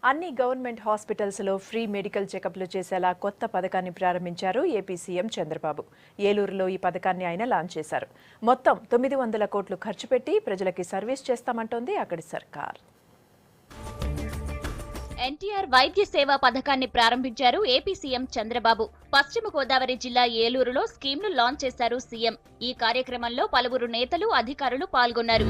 అన్ని government hospitals లో free medical చెకప్లు చేసేలా కొత్త పథకాన్ని ప్రారంభించారు ఏపీ సీఎం చంద్రబాబు. ఏలూరులో ఈ పథకాన్ని ఆయన లాంచ్ చేశారు. మొత్తం 900 కోట్లు ఖర్చు పెట్టి ప్రజలకి సర్వీస్ చేస్తామంటోంది అక్కడి సర్కార్. ఎన్టీఆర్ వైద్య సేవా పథకాన్ని ప్రారంభించారు ఏపీ సీఎం చంద్రబాబు. పశ్చిమ గోదావరి జిల్లా ఏలూరులో స్కీమ్ను లాంచ్ చేశారు సీఎం. ఈ కార్యక్రమంలో పలువురు నేతలు, అధికారులు పాల్గొన్నారు.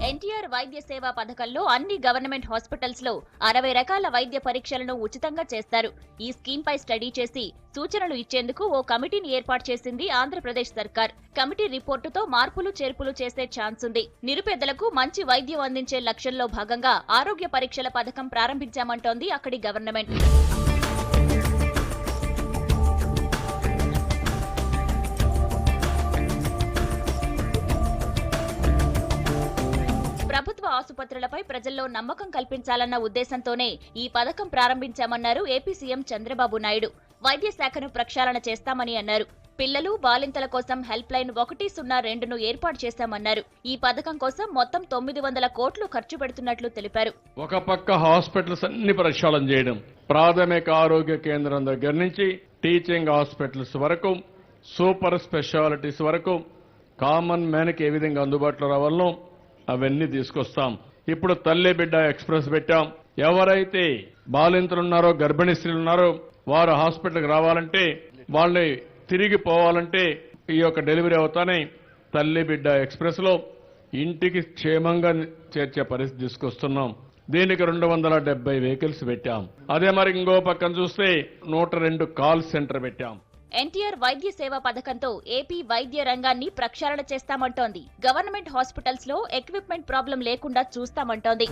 ఎన్టీఆర్ వైద్య సేవా పథకంలో అన్ని గవర్నమెంట్ హాస్పిటల్స్ లో 60 రకాల వైద్య పరీక్షలను ఉచితంగా చేస్తారు. ఈ స్కీమ్ పై స్టడీ చేసి సూచనలు ఇచ్చేందుకు ఓ కమిటీని ఏర్పాటు చేసింది ఆంధ్రప్రదేశ్ సర్కార్. కమిటీ రిపోర్టుతో మార్పులు చేర్పులు చేసే ఛాన్స్ ఉంది. నిరుపేదలకు మంచి వైద్యం అందించే లక్ష్యంలో భాగంగా ఆరోగ్య పరీక్షల పథకం ప్రారంభించామంటోంది అక్కడి గవర్నమెంట్. ప్రభుత్వ ఆసుపత్రులపై ప్రజల్లో నమ్మకం కల్పించాలన్న ఉద్దేశంతోనే ఈ పథకం ప్రారంభించామన్నారు ఏపీ సీఎం చంద్రబాబు నాయుడు. వైద్య శాఖను ప్రక్షాళన చేస్తామని అన్నారు. పిల్లలు, బాలింతల కోసం హెల్ప్ లైన్ 102ను ఏర్పాటు చేశామన్నారు. ఈ పథకం కోసం మొత్తం 900 కోట్లు ఖర్చు పెడుతున్నట్లు తెలిపారు. ఒక పక్క హాస్పిటల్స్ అన్ని ప్రక్షాళన చేయడం, ప్రాథమిక ఆరోగ్య కేంద్రం దగ్గర నుంచి టీచింగ్ హాస్పిటల్స్ వరకు, సూపర్ స్పెషాలిటీస్ వరకు కామన్ మ్యాన్కి ఏ విధంగా అందుబాటులో రావాలో అవన్నీ తీసుకొస్తాం. ఇప్పుడు తల్లి బిడ్డ ఎక్స్ప్రెస్ పెట్టాం. ఎవరైతే బాలింతలు ఉన్నారో, గర్భిణీ స్త్రీలు ఉన్నారో వారు హాస్పిటల్కి రావాలంటే, వాళ్ళని తిరిగి పోవాలంటే ఈ యొక్క డెలివరీ అవుతానే తల్లి బిడ్డ ఎక్స్ప్రెస్ లో ఇంటికి క్షేమంగా చేర్చే పరిస్థితి తీసుకొస్తున్నాం. దీనికి 270 వెహికల్స్ పెట్టాం. అదే మరి ఇంకో పక్కన చూస్తే 102 కాల్ సెంటర్ పెట్టాం. ఎన్టీఆర్ వైద్య సేవా పథకంతో ఏపీ వైద్య రంగాన్ని ప్రక్షాళన చేస్తామంటోంది. గవర్నమెంట్ హాస్పిటల్స్ లో ఎక్విప్మెంట్ ప్రాబ్లం లేకుండా చూస్తామంటోంది.